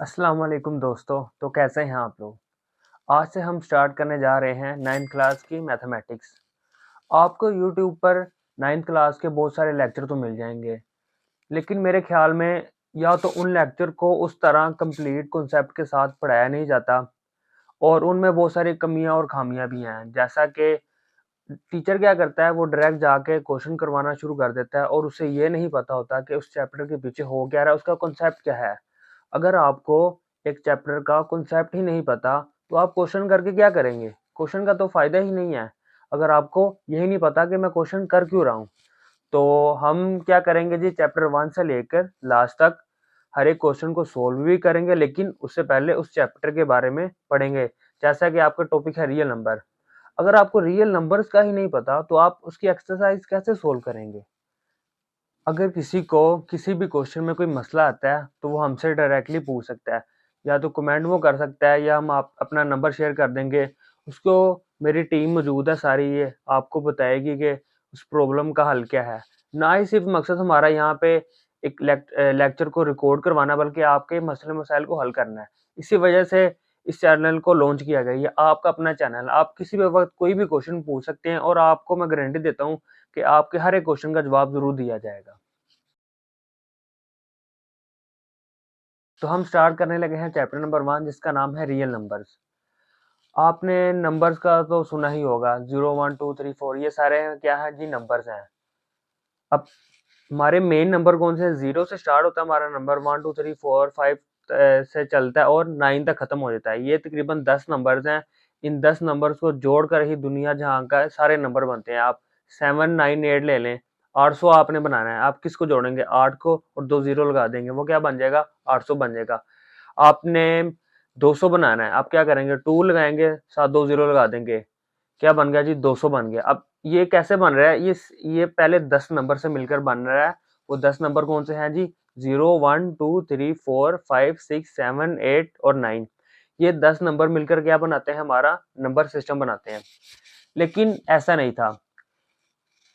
अस्सलाम वालेकुम दोस्तों। तो कैसे हैं आप लोग? आज से हम स्टार्ट करने जा रहे हैं 9th क्लास की मैथमेटिक्स। आपको यूट्यूब पर 9th क्लास के बहुत सारे लेक्चर तो मिल जाएंगे, लेकिन मेरे ख्याल में या तो उन लेक्चर को उस तरह कंप्लीट कॉन्सेप्ट के साथ पढ़ाया नहीं जाता और उनमें बहुत सारी कमियां और खामियां भी हैं। जैसा कि टीचर क्या करता है, वो डायरेक्ट जाके क्वेश्चन करवाना शुरू कर देता है और उसे ये नहीं पता होता कि उस चैप्टर के पीछे हो क्या रहा है, उसका कॉन्सेप्ट क्या है। अगर आपको एक चैप्टर का कॉन्सेप्ट ही नहीं पता, तो आप क्वेश्चन करके क्या करेंगे? क्वेश्चन का तो फ़ायदा ही नहीं है, अगर आपको यही नहीं पता कि मैं क्वेश्चन कर क्यों रहा हूँ। तो हम क्या करेंगे जी, चैप्टर 1 से लेकर लास्ट तक हर एक क्वेश्चन को सोल्व भी करेंगे, लेकिन उससे पहले उस चैप्टर के बारे में पढ़ेंगे। जैसा कि आपका टॉपिक है रियल नंबर। अगर आपको रियल नंबर्स का ही नहीं पता, तो आप उसकी एक्सरसाइज कैसे सोल्व करेंगे? अगर किसी को किसी भी क्वेश्चन में कोई मसला आता है, तो वो हमसे डायरेक्टली पूछ सकता है, या तो कमेंट वो कर सकता है या हम आप अपना नंबर शेयर कर देंगे। उसको मेरी टीम मौजूद है सारी, ये आपको बताएगी कि उस प्रॉब्लम का हल क्या है। ना ही सिर्फ मकसद हमारा यहाँ पे एक लेक्चर को रिकॉर्ड करवाना, बल्कि आपके मसले मसाइल को हल करना है। इसी वजह से इस चैनल को लॉन्च किया गया। ये आपका अपना चैनल, आप किसी भी वक्त कोई भी क्वेश्चन पूछ सकते हैं और आपको मैं गारंटी देता हूँ कि आपके हर एक क्वेश्चन का जवाब ज़रूर दिया जाएगा। तो हम स्टार्ट करने लगे हैं चैप्टर नंबर 1, जिसका नाम है रियल नंबर्स। आपने नंबर्स का तो सुना ही होगा, 0, 1, 2, 3, 4, ये सारे क्या है जी, नंबर्स हैं। अब हमारे मेन नंबर कौन से हैं? 0 से स्टार्ट होता है हमारा नंबर, 1, 2, 3, 4, 5 से चलता है और 9 तक खत्म हो जाता है। ये तकरीबन 10 नंबर्स हैं। इन 10 नंबर्स को जोड़कर ही दुनिया जहां का सारे नंबर बनते हैं। आप 7, 9, 8 ले लें, 800 आपने बनाना है। आप किसको जोड़ेंगे? 8 को, और 2 जीरो लगा देंगे, वो क्या बन जाएगा? 800 बन जाएगा। आपने 200 बनाना है, आप क्या करेंगे? 2 लगाएंगे, साथ 2 जीरो लगा देंगे, क्या बन गया जी? 200 बन गया। अब ये कैसे बन रहा है? ये पहले 10 नंबर से मिलकर बन रहा है। वो 10 नंबर कौन से हैं जी? 0, 1, 2, 3, 4, 5, 6, 7, 8 और 9। ये 10 नंबर मिलकर क्या बनाते हैं? हमारा नंबर सिस्टम बनाते हैं। लेकिन ऐसा नहीं था।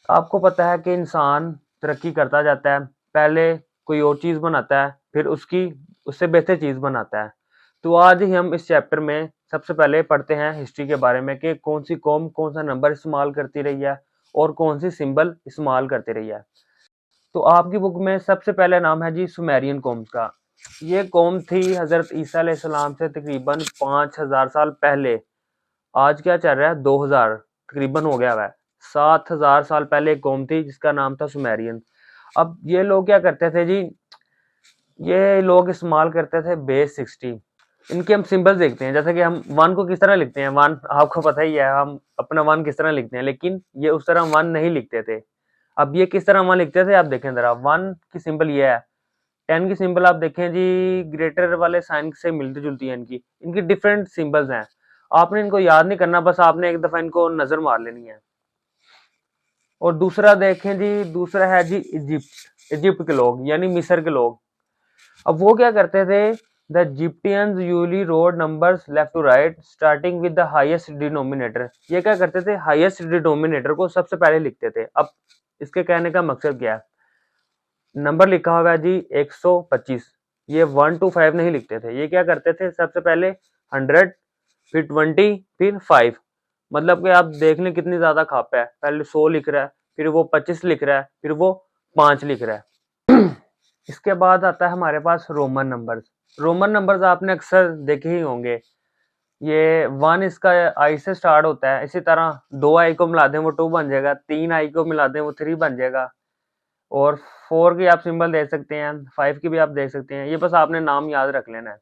आपको पता है कि इंसान तरक्की करता जाता है, पहले कोई और चीज़ बनाता है, फिर उससे बेहतर चीज़ बनाता है। तो आज ही हम इस चैप्टर में सबसे पहले पढ़ते हैं हिस्ट्री के बारे में कि कौन सी कौम कौन सा नंबर इस्तेमाल करती रही है और कौन सी सिंबल इस्तेमाल करती रही है। तो आपकी बुक में सबसे पहले नाम है जी सुमेरियन कौम का। ये कौम थी हज़रत ईसा अलैहिस्सलाम से तकरीबन 5000 साल पहले। आज क्या चल रहा है? 2000 तकरीबन हो गया हुआ है। 7000 साल पहले एक कौम थी जिसका नाम था सुमेरियन। अब ये लोग क्या करते थे जी, ये लोग इस्तेमाल करते थे बेस 60। इनके हम सिंबल देखते हैं, जैसे कि हम 1 को किस तरह लिखते हैं। 1 आपको पता ही है, हम अपना 1 किस तरह लिखते हैं, लेकिन ये उस तरह 1 नहीं लिखते थे। अब ये किस तरह 1 लिखते थे, आप देखें जरा। 1 की सिंबल ये है। 10 की सिंबल आप देखें जी, ग्रेटर वाले साइन से मिलती जुलती है। इनकी इनकी डिफरेंट सिंबल्स हैं। आपने इनको याद नहीं करना, बस आपने एक दफा इनको नजर मार लेनी है। और दूसरा देखें जी, दूसरा है जी इजिप्ट। इजिप्ट के लोग यानी मिस्र के लोग। अब वो क्या करते थे? The Egyptians usually wrote numbers left to right starting with the highest denominator. ये क्या करते थे? हाईएस्ट डिनोमिनेटर को सबसे पहले लिखते थे। अब इसके कहने का मकसद क्या है? नंबर लिखा हुआ है जी 125, ये 1 to 5 नहीं लिखते थे। ये क्या करते थे? सबसे पहले 100, फिर 20, फिर 5। मतलब कि आप देख लें कितनी ज्यादा खापा है। पहले 100 लिख रहा है, फिर वो 25 लिख रहा है, फिर वो 5 लिख रहा है। इसके बाद आता है हमारे पास रोमन नंबर्स। रोमन नंबर्स आपने अक्सर देखे ही होंगे। ये 1 इसका आई से स्टार्ट होता है। इसी तरह 2 आई को मिला दें वो 2 बन जाएगा, 3 आई को मिला दें वो 3 बन जाएगा, और 4 की आप सिंबल देख सकते हैं, 5 की भी आप देख सकते हैं। ये बस आपने नाम याद रख लेना है।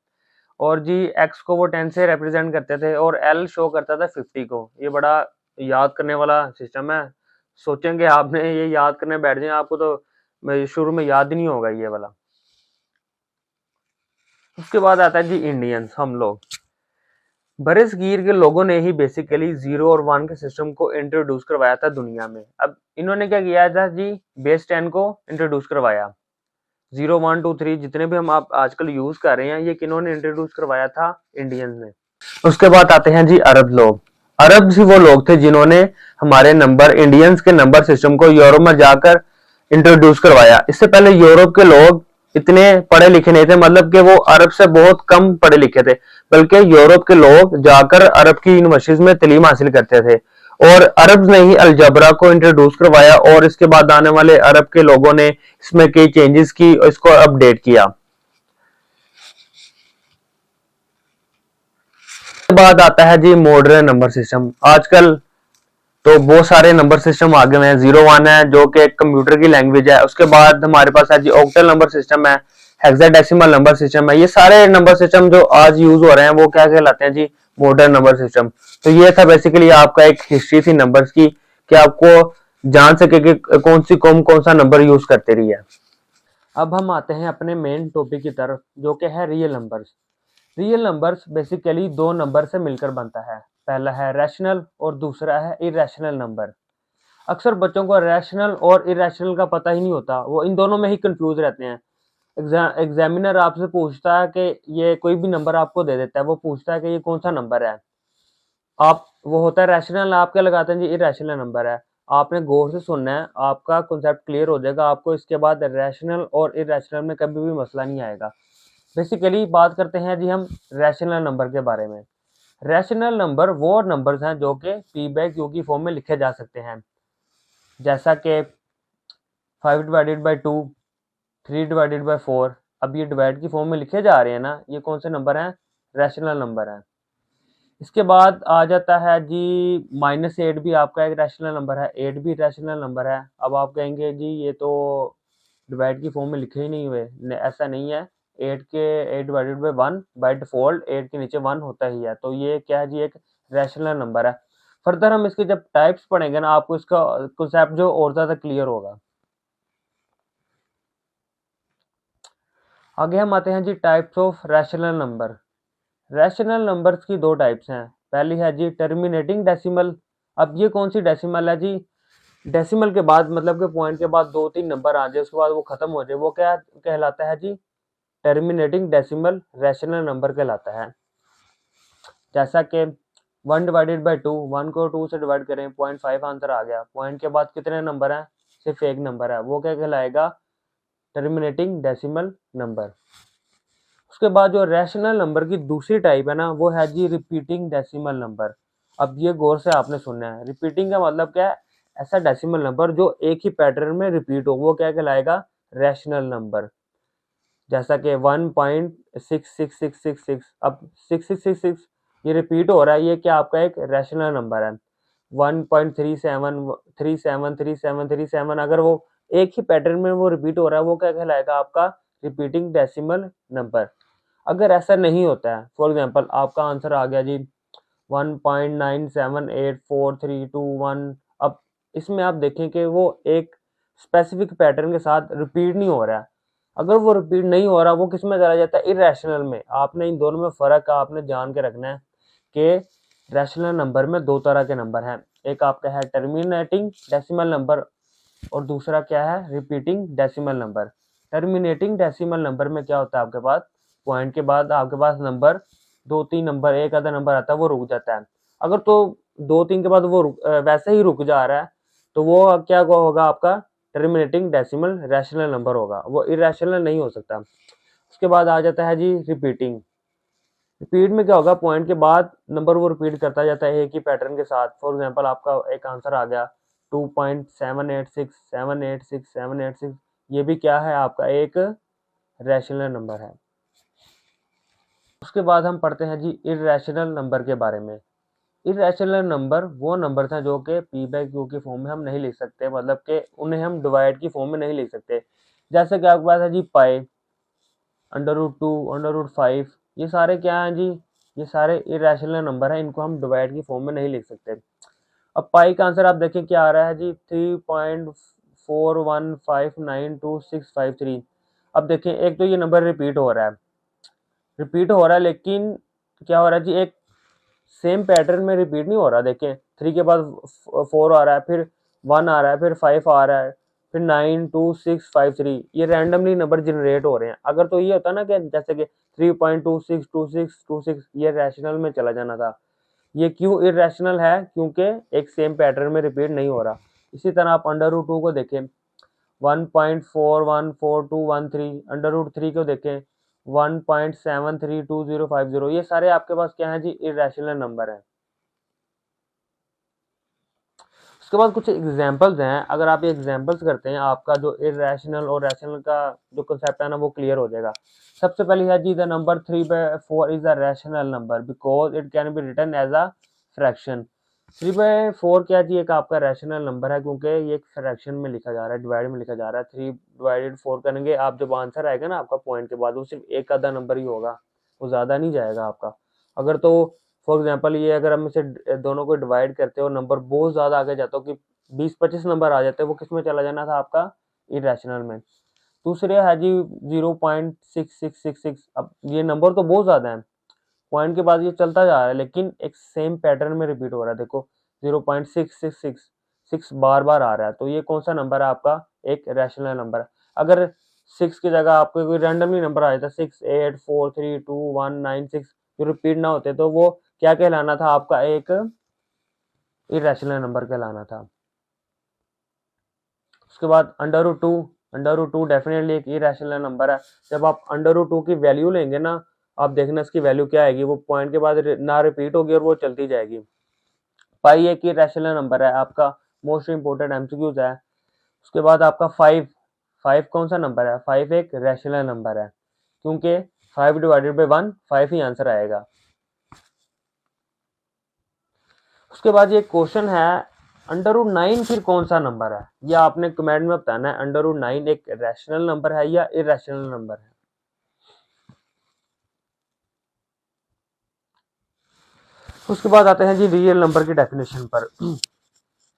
और जी एक्स को वो 10 से रिप्रेजेंट करते थे और एल शो करता था 50 को। ये बड़ा याद करने वाला सिस्टम है। सोचेंगे आपने ये याद करने बैठ जाए, आपको तो शुरू में याद ही नहीं होगा ये वाला। उसके बाद आता है जी इंडियंस, हम लोग। बरसगीर के लोगों ने ही बेसिकली 0 और 1 के सिस्टम को इंट्रोड्यूस करवाया था दुनिया में। अब इन्होंने क्या किया था जी? बेस 10 को इंट्रोड्यूस करवाया। 0, 1, 2, 3 जितने भी हम आप आजकल यूज कर रहे हैं, ये किन्होंने इंट्रोड्यूस करवाया था? इंडियंस ने। उसके बाद आते हैं जी अरब लोग। अरब ही वो लोग थे जिन्होंने हमारे नंबर, इंडियंस के नंबर सिस्टम को यूरोप में जाकर इंट्रोड्यूस करवाया। इससे पहले यूरोप के लोग इतने पढ़े लिखे नहीं थे, मतलब कि वो अरब से बहुत कम पढ़े लिखे थे, बल्कि यूरोप के लोग जाकर अरब की यूनिवर्सिटीज में तालीम हासिल करते थे। और अरब ने ही अलजबरा को इंट्रोड्यूस करवाया और इसके बाद आने वाले अरब के लोगों ने इसमें कई चेंजेस की और इसको अपडेट किया। इसके बाद आता है जी मॉडर्न नंबर सिस्टम। आजकल तो बहुत सारे नंबर सिस्टम आ गए हैं। 01 है जो कि कंप्यूटर की लैंग्वेज है। उसके बाद हमारे पास है जी ऑक्टल नंबर सिस्टम है, हेक्साडेसिमल नंबर सिस्टम है। ये सारे नंबर सिस्टम जो आज यूज हो रहे हैं वो क्या कहलाते हैं जी, मॉडर्न नंबर सिस्टम। तो ये था बेसिकली आपका एक हिस्ट्री थी नंबर्स की, कि आपको जान सके कि कौन सी कौन कौन सा नंबर यूज करते रही है। अब हम आते हैं अपने मेन टॉपिक की तरफ, जो कि है real numbers. Real numbers basically दो नंबर से मिलकर बनता है। पहला है रैशनल और दूसरा है इरेशनल नंबर। अक्सर बच्चों को रैशनल और इरेशनल का पता ही नहीं होता, वो इन दोनों में ही कंफ्यूज रहते हैं। एग्जामिनर आपसे पूछता है कि ये कोई भी नंबर आपको दे देता है, वो पूछता है कि ये कौन सा नंबर है। आप वो होता है रैशनल, आप क्या लगाते हैं जी, इरेशनल नंबर है। आपने गौर से सुनना है, आपका कॉन्सेप्ट क्लियर हो जाएगा, आपको इसके बाद रैशनल और इरेशनल में कभी भी मसला नहीं आएगा। बेसिकली बात करते हैं जी हम रैशनल नंबर के बारे में। रैशनल नंबर वो नंबर्स हैं जो कि पी बाई क्यू की फॉर्म में लिखे जा सकते हैं, जैसा कि 5/2, 3/4। अब ये डिवाइड की फॉर्म में लिखे जा रहे हैं ना, ये कौन से नंबर हैं, रैशनल नंबर हैं। इसके बाद आ जाता है जी -8 भी आपका एक रैशनल नंबर है, 8 भी रैशनल नंबर है। अब आप कहेंगे जी ये तो डिवाइड की फॉर्म में लिखे ही नहीं हुए, ऐसा नहीं है। 8/1 बाय डिफॉल्ट 8 के नीचे 1 होता ही है, तो ये क्या है जी, एक रैशनल नंबर है। फर्दर हम इसके जब टाइप्स पढ़ेंगे ना, आपको इसका कॉन्सेप्ट जो और ज्यादा क्लियर होगा। आगे हम आते हैं जी types of rational number. Rational numbers की दो टाइप्स हैं। पहली है जी टर्मिनेटिंग डेसिमल। अब ये कौन सी डेसिमल है जी, डेसिमल के बाद मतलब के पॉइंट के बाद 2-3 नंबर आ जाए, उसके बाद वो खत्म हो जाए, वो क्या कहलाता है जी, टर्मिनेटिंग डेसिमल रैशनल नंबर कहलाता है। जैसा कि 1/2, 1 को 2 से डिवाइड करें, 0.5 आंसर आ गया। पॉइंट के बाद कितने नंबर हैं, सिर्फ एक नंबर है, वो क्या कहलाएगा, टर्मिनेटिंग डेसिमल नंबर। उसके बाद जो रैशनल नंबर की दूसरी टाइप है ना, वो है जी रिपीटिंग डेसिमल नंबर। अब ये गौर से आपने सुनना है, रिपीटिंग का मतलब क्या है, ऐसा डेसिमल नंबर जो एक ही पैटर्न में रिपीट हो, वो क्या कहलाएगा, रैशनल नंबर। जैसा कि 1.66666, अब 6666 ये रिपीट हो रहा है, ये क्या आपका एक रैशनल नंबर है। 1.37373737, अगर वो एक ही पैटर्न में वो रिपीट हो रहा है, वो क्या कहलाएगा, आपका रिपीटिंग डेसिमल नंबर। अगर ऐसा नहीं होता है, फॉर एग्जांपल आपका आंसर आ गया जी 1.978431, अब इसमें आप देखें कि वो एक स्पेसिफिक पैटर्न के साथ रिपीट नहीं हो रहा है। अगर वो रिपीट नहीं हो रहा, वो किस में चला जाता है, इरेशनल में। आपने इन दोनों में फर्क आपने जान के रखना है कि रैशनल नंबर में दो तरह के नंबर हैं, एक आपका है टर्मिनेटिंग डेसिमल नंबर और दूसरा क्या है, repeating decimal number. Terminating decimal number में क्या होता है, आपके पास पॉइंट के बाद आपके पास नंबर 2-3 नंबर, एक आधा नंबर आता है, वो रुक जाता है। अगर तो 2-3 के बाद वो वैसे ही रुक जा रहा है, तो वो क्या होगा, आपका टर्मिनेटिंग डेसिमल रैशनल नंबर होगा, वो इरेशनल नहीं हो सकता। उसके बाद आ जाता है जी रिपीटिंग। रिपीट में क्या होगा, पॉइंट के बाद नंबर वो रिपीट करता जाता है एक ही पैटर्न के साथ। फॉर एग्जांपल आपका एक आंसर आ गया 2.786786 ये भी क्या है, आपका एक रैशनल नंबर है। उसके बाद हम पढ़ते हैं जी इरेशनल नंबर के बारे में। इरेशनल नंबर वो नंबर था जो कि पी बाई क्यू की फॉर्म में हम नहीं लिख सकते, मतलब कि उन्हें हम डिवाइड की फॉर्म में नहीं लिख सकते। जैसे कि आपके पास है जी पाई, √2, √5, ये सारे क्या हैं जी, ये सारे इरेशनल नंबर हैं, इनको हम डिवाइड की फॉर्म में नहीं लिख सकते। अब पाई का आंसर आप देखें क्या आ रहा है जी, 3.41592653। अब देखें, एक तो ये नंबर रिपीट हो रहा है, लेकिन क्या हो रहा है जी, एक सेम पैटर्न में रिपीट नहीं हो रहा। देखें 3 के बाद 4 आ रहा है, फिर 1 आ रहा है, फिर 5 आ रहा है, फिर 92653, ये रैंडमली नंबर जनरेट हो रहे हैं। अगर तो ये होता ना कि जैसे कि 3.262626, ये रैशनल में चला जाना था। ये क्यों इरेशनल है, क्योंकि एक सेम पैटर्न में रिपीट नहीं हो रहा। इसी तरह आप √2 को देखें, 1.414213, अंडर रूट 3 को देखें 1.732050, ये सारे आपके पास क्या है जी, इरेशनल नंबर है। उसके बाद कुछ एग्जांपल्स हैं, अगर आप ये एग्जांपल्स करते हैं आपका जो इरेशनल और रैशनल का जो कंसेप्ट है ना वो क्लियर हो जाएगा। सबसे पहले है जी, the number 3/4 is a rational number because it can be written as a fraction. 3/4 क्या जी, एक आपका रैशनल नंबर है क्योंकि ये एक फ्रैक्शन में लिखा जा रहा है, डिवाइड में लिखा जा रहा है। 3/4 करेंगे आप, जब आंसर आएगा ना आपका पॉइंट के बाद, वो सिर्फ एक आधा नंबर ही होगा, वो ज्यादा नहीं जाएगा आपका। अगर तो फॉर एग्जाम्पल ये अगर हम इसे दोनों को डिवाइड करते हो, नंबर बहुत ज्यादा आगे जाता हो कि 20-25 नंबर आ जाते हैं, वो किस में चला जाना था आपका, इरेशनल में। दूसरे है जी 0.6666, अब ये नंबर तो बहुत ज्यादा है, पॉइंट के बाद ये चलता जा रहा है लेकिन एक सेम पैटर्न में रिपीट हो रहा है। देखो 0.6666 बार बार आ रहा है, तो ये कौन सा नंबर है आपका, एक रैशनल नंबर है। अगर 6 की जगह आपको कोई रैंडमली नंबर आ जाता 6, 8, 4, 3, 2, 1, 9, 6, जो रिपीट ना होते तो वो क्या कहलाना था आपका, एक इरेशनल नंबर कहलाना था। उसके बाद अंडर रूट 2 डेफिनेटली एक इरेशनल नंबर है। जब आप अंडर रूट 2 की वैल्यू लेंगे ना, आप देखना इसकी वैल्यू क्या आएगी, वो पॉइंट के बाद ना रिपीट होगी और वो चलती जाएगी। पाई एक इरेशनल नंबर है, आपका मोस्ट इंपोर्टेंट एमसीक्यूज है। उसके बाद आपका 5 कौन सा नंबर है, 5 एक रैशनल नंबर है क्योंकि 5/1 5 ही आंसर आएगा। उसके बाद ये क्वेश्चन है, अंडर रूट 9 फिर कौन सा नंबर है, ये आपने कमेंट में बताना है। अंडर रूट 9 एक रैशनल नंबर है या इरेशनल नंबर है। उसके बाद आते हैं जी रियल नंबर की डेफिनेशन पर।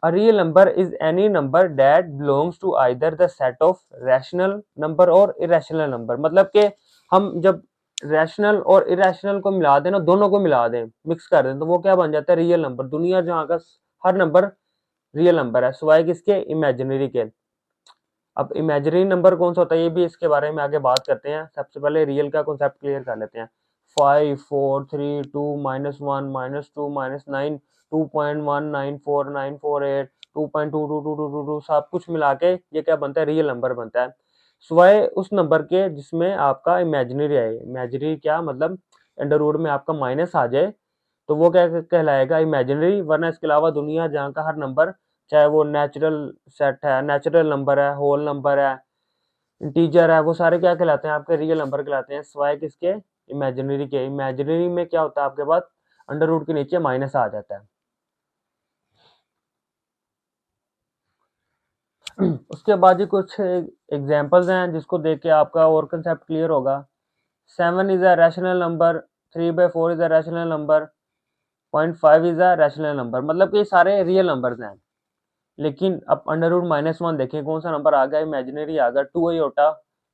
A real number is any number that belongs to either the set of rational number और इरेशनल नंबर। मतलब कि हम जब रैशनल और इरेशनल को मिला दें ना, दोनों को मिला दें, मिक्स कर दें, तो वो क्या बन जाता है, रियल नंबर। दुनिया जहाँ का हर नंबर रियल नंबर है सिवाय किसके, इमेजिनरी के। अब इमेजिनरी नंबर कौन सा होता है, ये भी इसके बारे में आगे बात करते हैं। सबसे पहले रियल का कॉन्सेप्ट क्लियर कर लेते हैं। 5, 4, 3, 2, -1, -2, -9, 2.194, 2.222222 सब कुछ मिला के ये क्या बनता है, रियल नंबर बनता है, सिवाय उस नंबर के जिसमें आपका इमेजिनरी है। इमेजिनरी क्या मतलब, अंडर रूट में आपका माइनस आ जाए तो वो क्या कहलाएगा, इमेजिनरी। वरना इसके अलावा दुनिया जहाँ का हर नंबर, चाहे वो नेचुरल सेट है, नेचुरल नंबर है, होल नंबर है, इंटीजर है, वो सारे क्या कहलाते हैं, आपके रियल नंबर कहलाते हैं सिवाय किसके, इमेजिनरी के। इमेजिनरी में क्या होता है आपके पास, अंडर रूट के नीचे माइनस आ जाता है। उसके बाद ही कुछ एग्जांपल्स हैं जिसको देख के आपका और कंसेप्ट क्लियर होगा। 7 is a rational number, 3/4 is a rational number, 0.5 is a rational number. मतलब कि ये सारे रियल नंबर्स हैं। लेकिन अब अंडर रूट -1 देखें कौन सा नंबर आ गया, इमेजिनरी आ गया। 2 आयोटा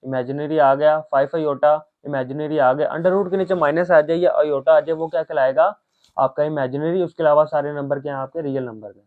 इमेजिनरी आ गया, 5 आयोटा इमेजिनरी आ गया। अंडर रूट के नीचे माइनस आ जाए या आयोटा आ जाए, वो क्या कहलाएगा, आपका इमेजिनरी। उसके अलावा सारे नंबर क्या हैं, आपके रियल नंबर हैं।